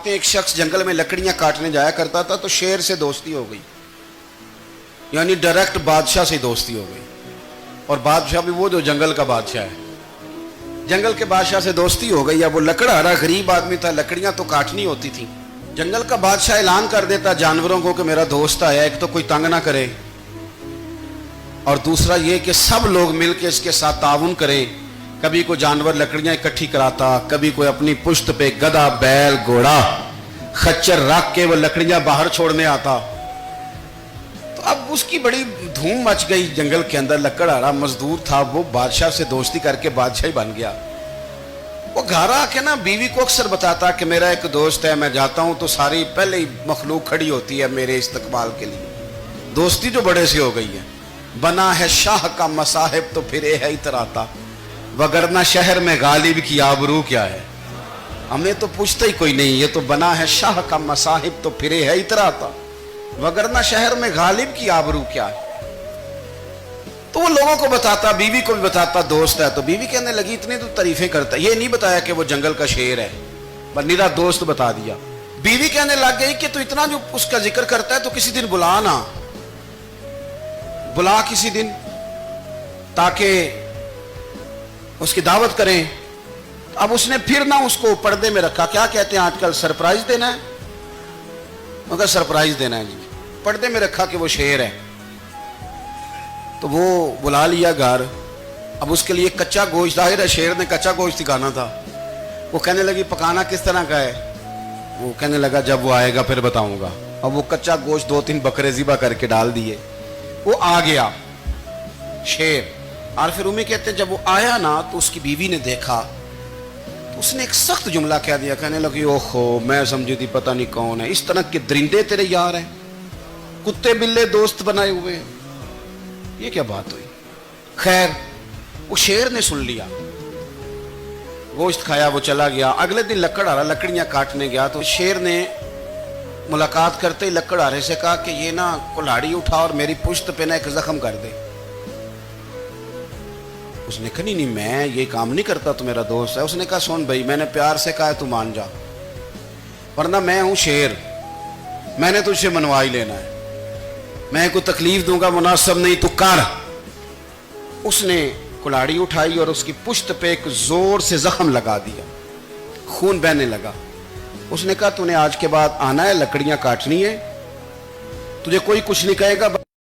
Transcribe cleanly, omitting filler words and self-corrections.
ایک شخص جنگل میں لکڑیاں کاٹنے جایا کرتا تھا تو شیر سے دوستی ہو گئی، یعنی ڈائریکٹ بادشاہ سے دوستی ہو گئی، اور بادشاہ بھی وہ جو جنگل کا بادشاہ ہے، جنگل کے بادشاہ سے دوستی ہو گئی۔ اب وہ لکڑہارا غریب آدمی تھا، لکڑیاں تو کاٹنی ہوتی تھیں۔ جنگل کا بادشاہ اعلان کر دیتا جانوروں کو کہ میرا دوست آیا، ایک تو کوئی تنگ نہ کرے، اور دوسرا یہ کہ سب لوگ مل کے اس کے ساتھ تعاون کریں۔ کبھی کوئی جانور لکڑیاں اکٹھی کراتا، کبھی کوئی اپنی پشت پہ گدھا، بیل، گھوڑا، خچر رکھ کے وہ لکڑیاں باہر چھوڑنے آتا۔ تو اب اس کی بڑی دھوم مچ گئی جنگل کے اندر۔ لکڑہارا مزدور تھا، وہ بادشاہ سے دوستی کر کے بادشاہ ہی بن گیا۔ وہ گھر آ کے نا بیوی کو اکثر بتاتا کہ میرا ایک دوست ہے، میں جاتا ہوں تو ساری پہلے ہی مخلوق کھڑی ہوتی ہے میرے استقبال کے لیے۔ دوستی جو بڑے سے ہو گئی ہے۔ بنا ہے شاہ کا مصاحب تو پھر ہے اتراتا، وگرنہ شہر میں غالب کی آبرو کیا ہے۔ ہمیں تو پوچھتا ہی کوئی نہیں، یہ تو بنا ہے شاہ کا مصاحب تو پھر ہے اتراتا، وگرنہ شہر میں غالب کی آبرو کیا ہے۔ تو وہ لوگوں کو بتاتا، بیوی کو بھی بتاتا دوست ہے، تو بیوی کہنے لگی اتنی تو تعریفیں کرتا، یہ نہیں بتایا کہ وہ جنگل کا شیر ہے، بس میرا دوست بتا دیا۔ بیوی کہنے لگ گئی کہ تو اتنا جو اس کا ذکر کرتا ہے تو کسی دن بلا نا، بلا کسی دن تاکہ اس کی دعوت کریں۔ اب اس نے پھر نہ اس کو پردے میں رکھا، کیا کہتے ہیں آج کل، سرپرائز دینا ہے، مگر سرپرائز دینا ہے جی، پردے میں رکھا کہ وہ شیر ہے۔ تو وہ بلا لیا گھر۔ اب اس کے لیے کچا گوشت، ظاہر ہے شیر نے کچا گوشت کھانا تھا۔ وہ کہنے لگی پکانا کس طرح کا ہے؟ وہ کہنے لگا جب وہ آئے گا پھر بتاؤں گا۔ اب وہ کچا گوشت 2-3 بکرے ذبح کر کے ڈال دیے۔ وہ آ گیا شیر، اور پھر امی کہتے ہیں جب وہ آیا نا تو اس کی بیوی نے دیکھا تو اس نے ایک سخت جملہ کہہ دیا، کہنے لگی اوہو میں سمجھی تھی پتہ نہیں کون ہے، اس طرح کے درندے تیرے یار ہیں، کتے بلے دوست بنائے ہوئے ہیں، یہ کیا بات ہوئی؟ خیر وہ شیر نے سن لیا، گوشت کھایا، وہ چلا گیا۔ اگلے دن لکڑہارا لکڑیاں کاٹنے گیا تو شیر نے ملاقات کرتے ہی لکڑہارے سے کہا کہ یہ نا کلاڑی اٹھا اور میری پشت پہ نا ایک زخم کر دے۔ اس نے کہا نہیں میں یہ کام نہیں کرتا، تو میرا دوست ہے۔ اس نے کہا سن بھائی، میں نے پیار سے کہا ہے تو مان جا، ورنہ میں ہوں شیر، میں نے تجھ سے منوا ہی لینا ہے، میں کوئی تکلیف دوں گا مناسب نہیں، تو کر۔ اس نے کلاڑی اٹھائی اور اس کی پشت پہ ایک زور سے زخم لگا دیا، خون بہنے لگا۔ اس نے کہا تو نے آج کے بعد آنا ہے، لکڑیاں کاٹنی ہے، تجھے کوئی کچھ نہیں کہے گا۔